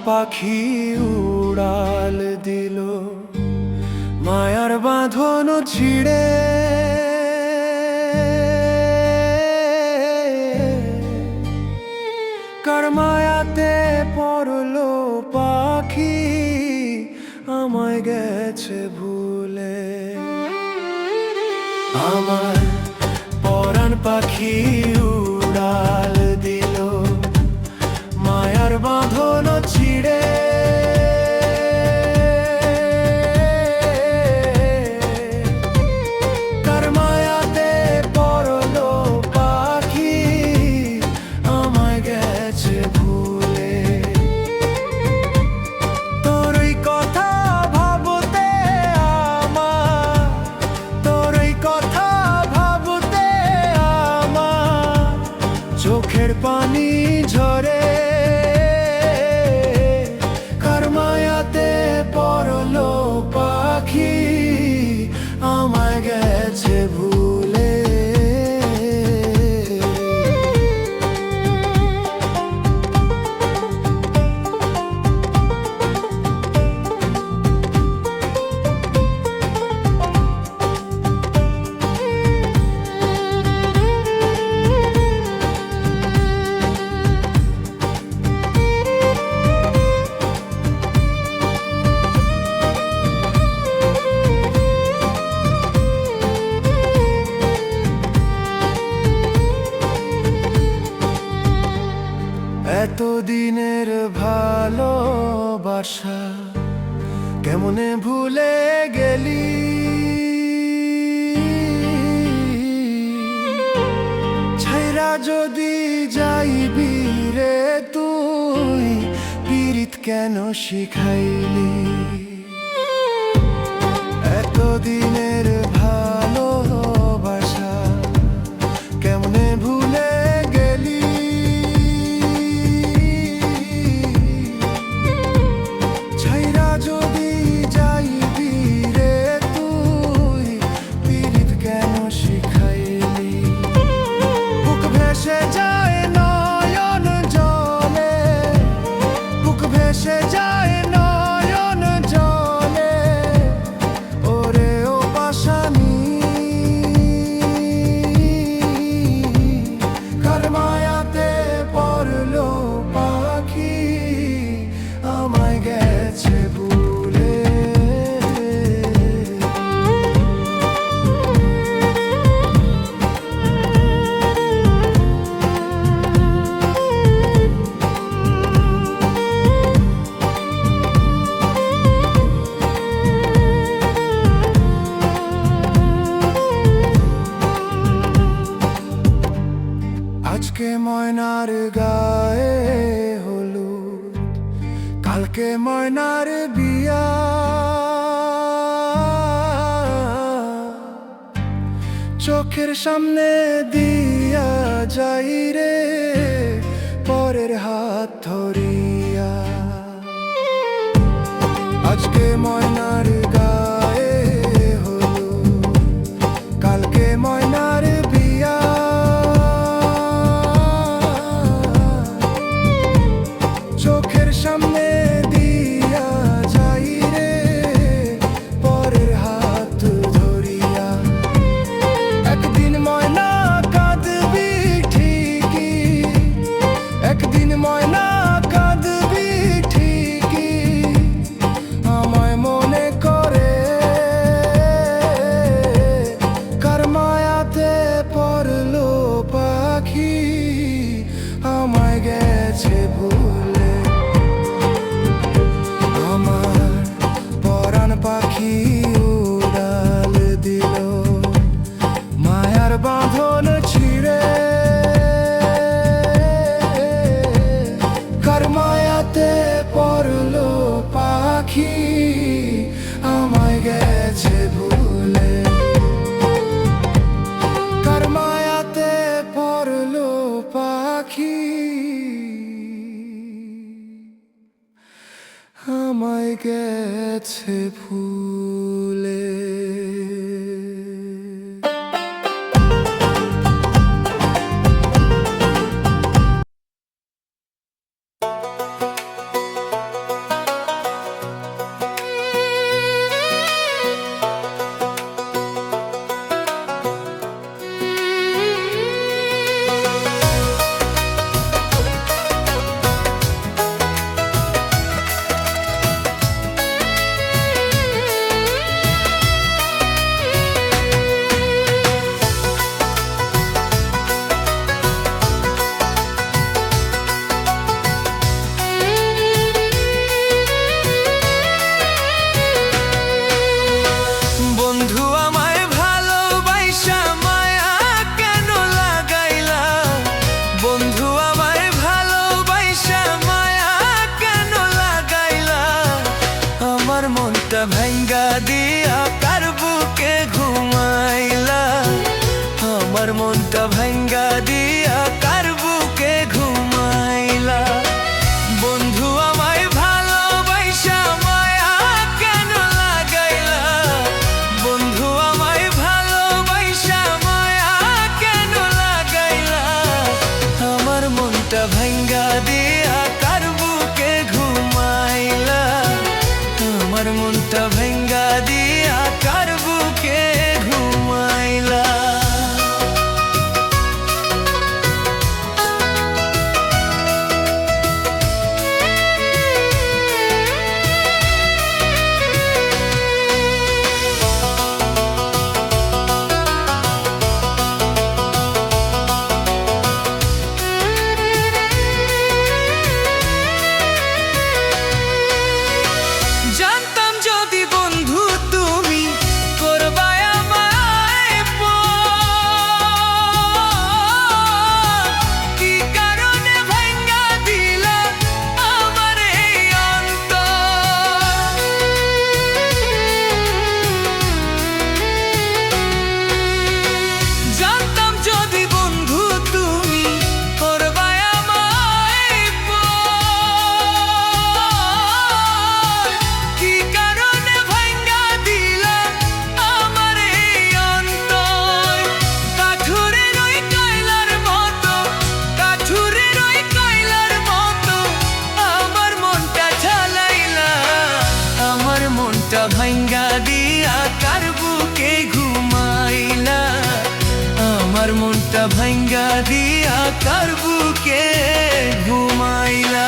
পাখি উড়াল দিল মায়ার বাঁধন ছিড়ে। কার মায়াতে পড়লো পাখি আমায় গেছে ভুলে। আমার পরাণ পাখি উড়াল দিল মায়ার বাঁধন ছিড়ে। কার মায়াতে পড়লো পাখি আমায় গেছে ভুলে। তোর ওই কথা ভাবতে আমার, তোর ওই কথা ভাবতে আমার চোখের পানি ঝরে। কার মায়াতে পড়লো পাখি আমায় গেছে ভুলে। এতদিনের ভালোবাসা কেমনে ভুলে গেলি। ছাইরা যদি যাইবি রে তুই পীড়িত কেন শিখাইলি। এতদিনের ভালোবাসা কেমনে ভুলে গেলি। যদি যাইবি রে তুই পীড়িত কেন শিখাইলি। বুক ভেসে যায় নয়ন জলে, বুক ভেসে যায় নয়ন জলে। ওরে ও পাশানি কার মায়াতে পড়লো পাখি আমায় গেছে ভুলে। আজকে ময়নার গায়ে হলুদ, কালকে ময়নার বিয়া। চোখের সামনে দিয়া যাই রে পরের হাত ধরিয়া। আজকে ময়নার গায়ে হলুদ, কালকে ময়নার বিয়া। চোখের সামনে দিয়া যাই রে পরের হাত ধরিয়া। একদিন ময়না কাঁদবি ঠিকই, একদিন ময়না কাঁদবি ঠিকই আমায় মনে করে। কার মায়াতে পড়লো পাখি আমায় গেছে ভুলে। আমার পরাণ পাখি উড়াল দিল মায়ার বাঁধন ছিড়ে। কার মায়াতে পড়লো পাখি আমায় গেছে ভুলে। কার মায়াতে পড়লো পাখি আমায় গেছে ভুলে। মনটা ভাঙ্গা দিয়া কার বুকে ঘুমাইলা। বন্ধু আমায় ভালোবাসা মায়া কেন লাগাইলা, বন্ধু আমায় ভালোবাসা মায়া কেন লাগাইলা। আমার মনটা ভাঙ্গা দিয়া কার বুকে ঘুমাইলা, আমার মনটা ভাঙ্গা দিয়া কার বুকে ঘুমাইলা। জানতাম যদি বন্ধু তুমি করবা আমায় পর, কি কারণে ভাঙ্গা দিলা আমার এই অন্তর। জানতাম যদি বন্ধু তুমি করবা আমায় পর, কি কারণে ভাঙ্গা দিলা আমার এই অন্তর। কাঠুরের ওই কয়লার মতো, কাঠুরের ওই কয়লার মতো আমার মনটা ঝালাইলা। আমার মনটা ভাঙ্গা দিয়া কার বুকে ঘুমাইলা, আমার মনটা ভাঙ্গা দিয়া কার বুকে ঘুমাইলা।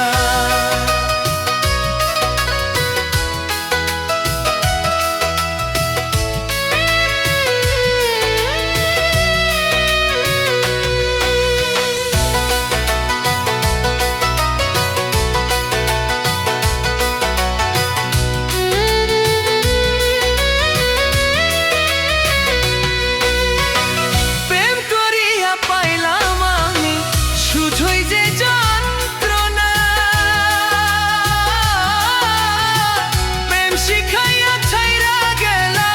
প্রেম করিয়া পাইলাম আমি শুধুই যে যন্ত্রণা, প্রেম শিখাইয়া ছাইরা গেলা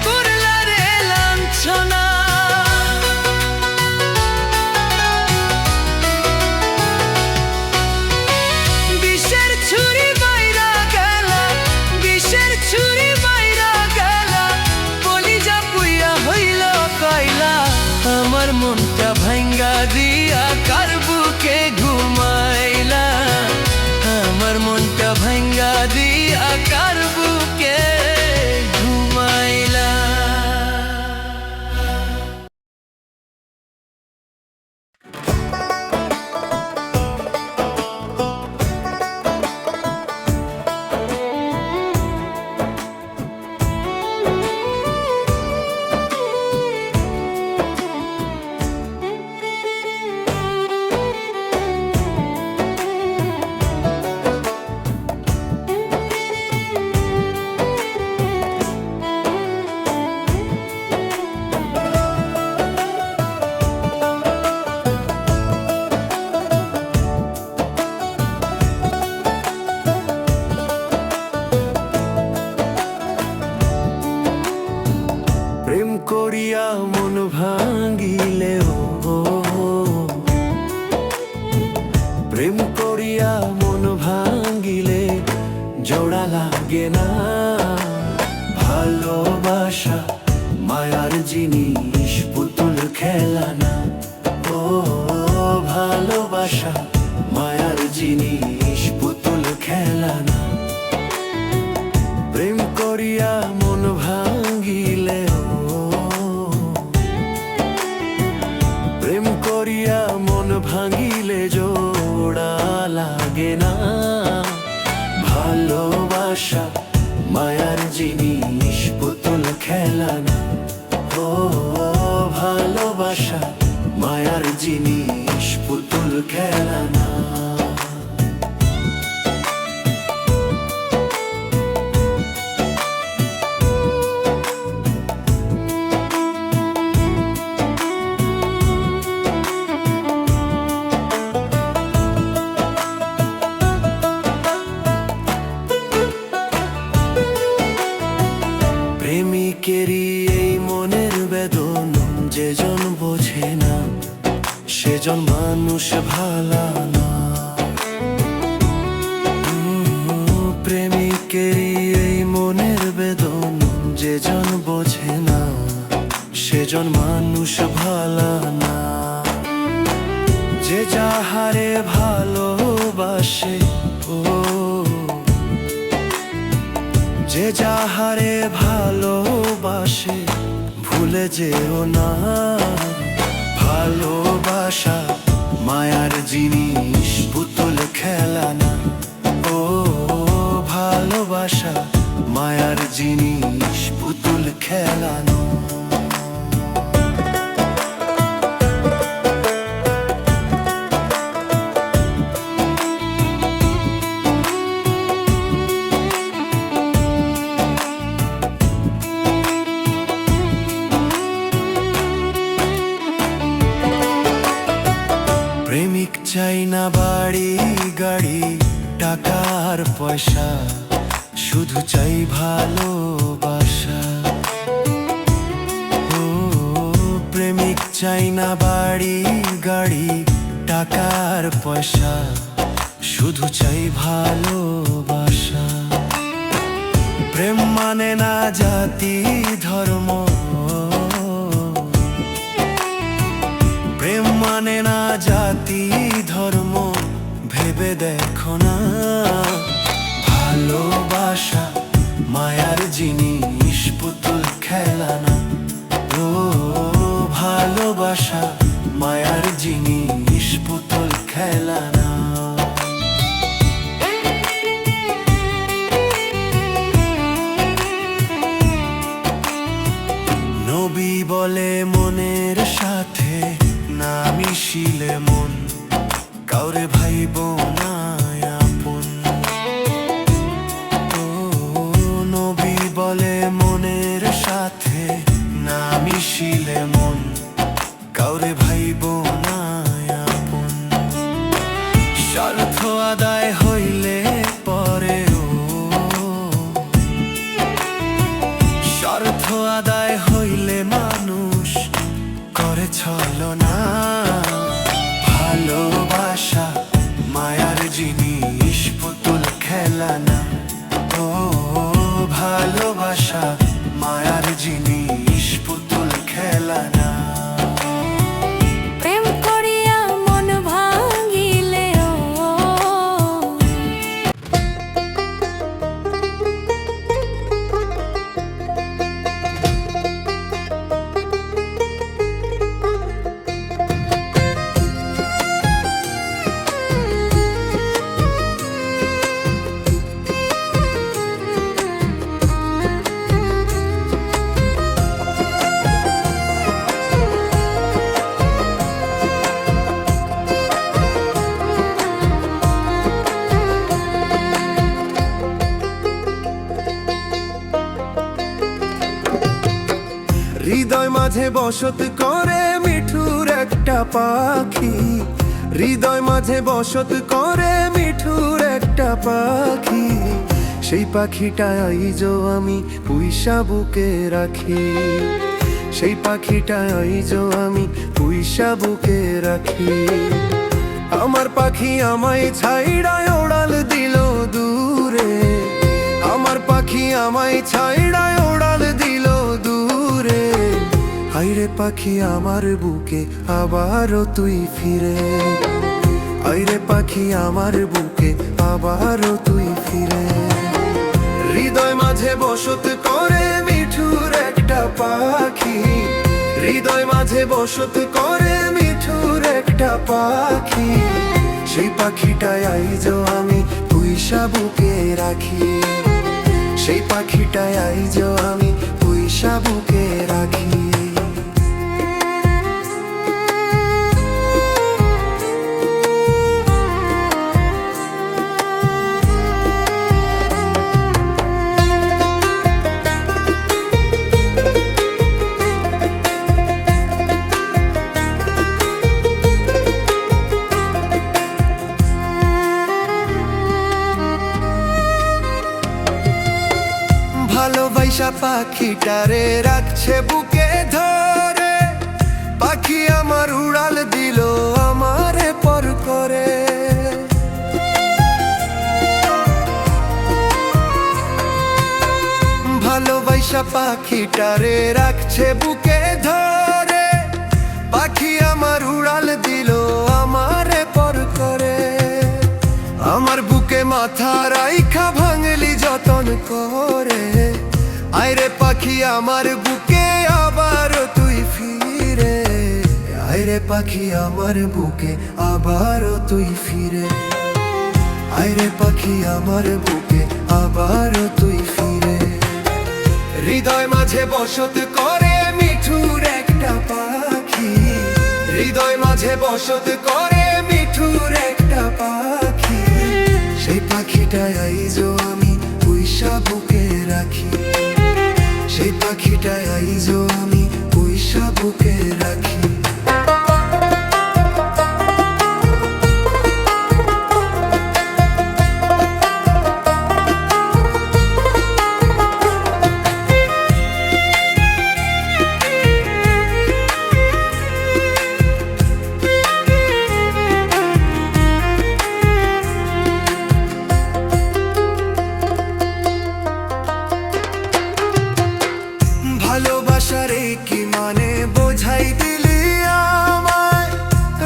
করলা রে লাঞ্ছনা। বিষের ছুরি বাইরা গেলা, বিষের ছুরি বাইরা গেলা, কলিজা পুইয়া হইল কয়লা। আমার মনটা ভাঙ্গা দিয়া কার বুকে ঘুমাইলা, আমার মনটা ভাঙ্গা দিয়া কার বুকে ঘুমাইলা। প্রেম করিয়া মন ভাঙ্গিলেও, প্রেম করিয়া মন ভাঙ্গিলে জোড়া লাগে না। ভালোবাসা মায়ার জিনিস, পুতুল খেলা না। ও ভালোবাসা মায়ার জিনিস, পুতুল খেলা না। প্রেম করিয়া মন ভাঙ্গিলেও, প্রেম করিয়া মন ভাঙ্গিলে জোড়া লাগে না। ভালোবাসা মায়ার জিনিস, পুতুল খেলা না। ও ভালোবাসা মায়ার জিনিস, পুতুল খেলা না। প্রেমিকেরই এই মনের বেদন যেজন বোঝে না সেজন মানুষ ভালা না। প্রেমিকেরই এই মনের বেদন যেজন বোঝে না সেজন মানুষ ভালা না। যে যাহারে ভালোবাসে ও যে যাহারে ভালোবাসে ভুলে যেও না। ভালোবাসা মায়ার জিনিস, পুতুল খেলা না। ও ভালোবাসা মায়ার জিনিস, পুতুল খেলা না। প্রেমিক চাই না বাড়ি গাড়ি টাকার পয়সা, শুধু চাই ভালোবাসা। ও প্রেমিক চাই না বাড়ি গাড়ি টাকার পয়সা, শুধু চাই ভালোবাসা। প্রেম মানে না জাতি ধর্ম, প্রেম মানে না জাতি ধর্ম, ভেবে দেখো না। ভালোবাসা মায়ার জিনিস, পুতুল খেলা না। ও ভালোবাসা মায়ার জিনিস, পুতুল খেলা না। নবী বলে মনের সাথে না মিশিলে মন কাউরে ভাইব না আপন। ও নবী বলে মনের সাথে না মিশিলে মন কাউরে ভাইব না আপন। স্বার্থ আদায় হইলে পরে ও স্বার্থ আদায় হইলে মানুষ করে ছলনা। ভালোবাসা মায়ার জিনিস, পুতুল খেলা না। ও ভালোবাসা মায়ার জিনিস, পুতুল খেলা না। প্রেম করিয়া মন ভাঙিলে হৃদয় মাঝে বসত করে মিঠুর একটা পাখি, হৃদয় মাঝে বসত করে মিঠুর একটা পাখি। সেই পাখিটা আইজো আমি পুইসা বুকে রাখি, সেই পাখিটা আইজো আমি পুইসা বুকে রাখি। আমার পাখি আমায় ছাইড়ায় ওড়াল দিল দূরে, আমার পাখি আমায় ছাইড়ায় ওড়াল দিল দূরে। আইরে পাখি আমার বুকে আবারও তুই ফিরে, আইরে পাখি আমার বুকে আবারও তুই ফিরে। হৃদয় মাঝে বসত করে মিঠুর একটা পাখি, হৃদয় মাঝে বসত করে মিঠুর একটা পাখি। সেই পাখিটাই আইজো আমি পুইসা বুকে রাখি, সেই পাখিটাই আইজো আমি পুইসা বুকে রাখি। ভালোবাসা পাখিটারে রাখছে বুকে ধরে, বাচ্চা পাখিটারে রাখছে বুকে ধরে, পাখি আমার উড়াল দিল আমারে পর করে। আমার বুকে মাথা রাইখা ভাঙলি যতন করে, আইরে পাখি আমার বুকে আবার তুই ফিরে, আইরে পাখি আমার বুকে আবার তুই ফিরে, আইরে পাখি আমার বুকে আবার তুই ফিরে। হৃদয় মাঝে বসত করে মিঠুর একটা পাখি, হৃদয় মাঝে বসত করে মিঠুর একটা পাখি, সেই পাখিটাই আইজো আমি পুইসা বুকে রাখি, সেই পাখিটাই আইজো আমি পুইসা বুকে রাখি। ভালোবাসারে কি মানে বোঝাই দিলি আমায়,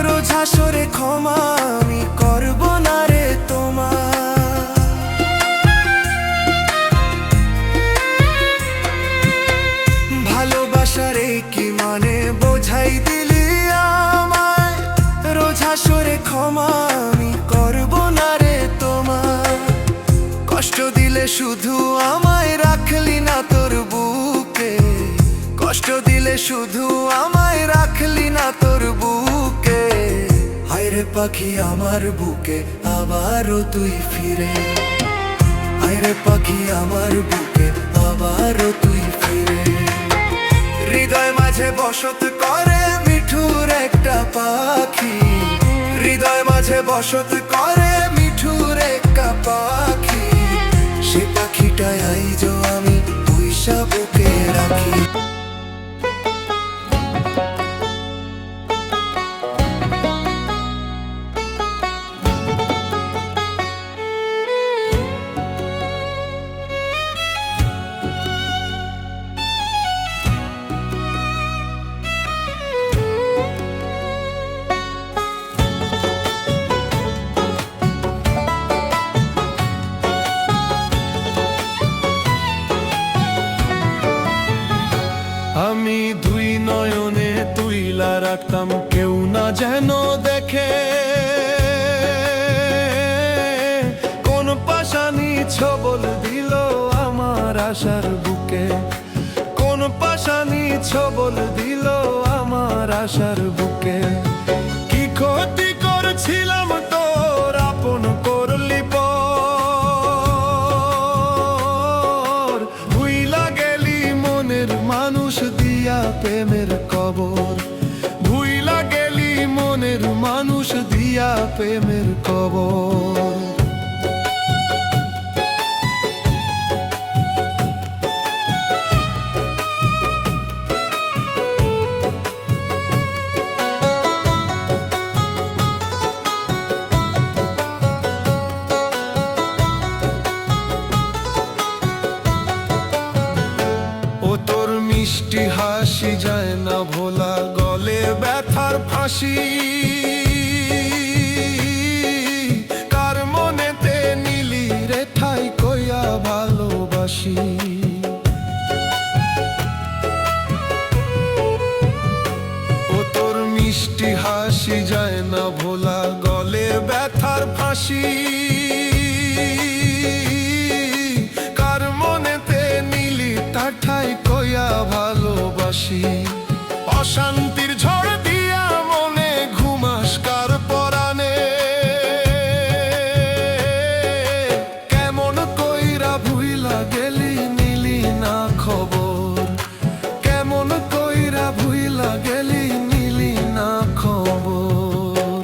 রোজ হাসরে ক্ষমা আমি করব না রে তোমার। ভালোবাসারে কি মানে বোঝাই দিলি আমায়, রোজ হাসরে ক্ষমা আমি করব না রে তোমার। কষ্ট দিলে শুধু আমায় রাখলি না তোর বুকে, কষ্ট দিলে শুধু আমায় রাখলি না তোর বুকে, হায়রে পাখি আমার বুকে আবারও তুই ফিরে, হায়রে পাখি আমার বুকে আবারও তুই ফিরে। হৃদয় মাঝে বসত করে মিঠুর একটা পাখি, হৃদয় মাঝে বসত করে মিঠুর একটা পাখি, সে পাখিটাই আইজো আমি পুইসা বুকে রাখি। আমি দুই নয়নে তুইলা রাখতাম কেউ না যেন দেখে, কোন পাশানি ছবল দিল আমার আশার বুকে, কোন পাশানি ছবল দিল আমার আশার বুকে। কি ক্ষতি করছিলাম তোর আপন করলি পর, ভুইলা গেলি মনের মানুষ দিয়া প্রেমের কবর, ভুইলা গেলি মনের মানুষ দিয়া প্রেমের কবর। মিষ্টি হাসি যায় না ভোলা, গলে ব্যথার ফাঁসি, কার মনেতে নিলি রে ঠাই কইয়া ভালোবাসি। ও তোর মিষ্টি হাসি যায় না ভোলা, গলে ব্যথার ফাঁসি, কার মনেতে নিলি তার ঠাই কইয়া ভালোবাসি। অশান্তির ঝড় দিয়া মনে ঘুমাস কার পরানে, কেমন কইরা ভুইলা গেলি নিলি না খবর, কেমন কইরা ভুইলা গেলি নিলি না খবর।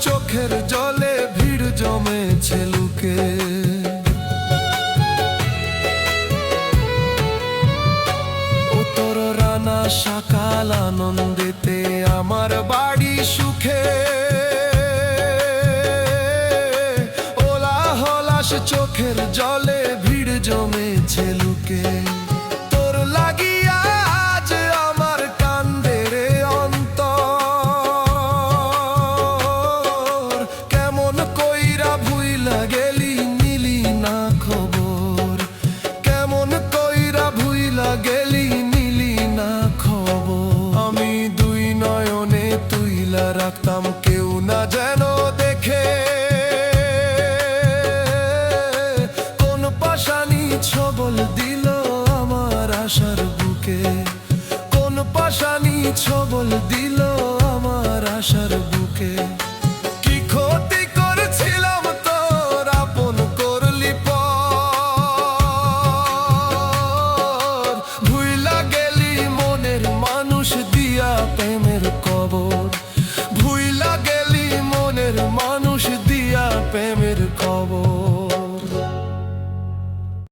চোখের জলে ভিড় জমেছে লুকে। ও তোর রানা সকাল আনন্দেতে আমার বাড়ি সুখে। ওলা হলাস চোখের জলে ভিড় জমেছে লুকে। তোর লাগিয়া আজ আমার কান্দে রে অন্তর। কেমন কইরা ভুইলা গেলি নিলি না খবর। কেমন কইরা ভুইলা গেলি নিলি না খবর। আমি দুই নয়নে তুইলা রাখতাম কেউ না যেন দেখে। কোন পাশানি ছবল দিল আমার আশার বুকে। কোন পাশানি ছবল দিল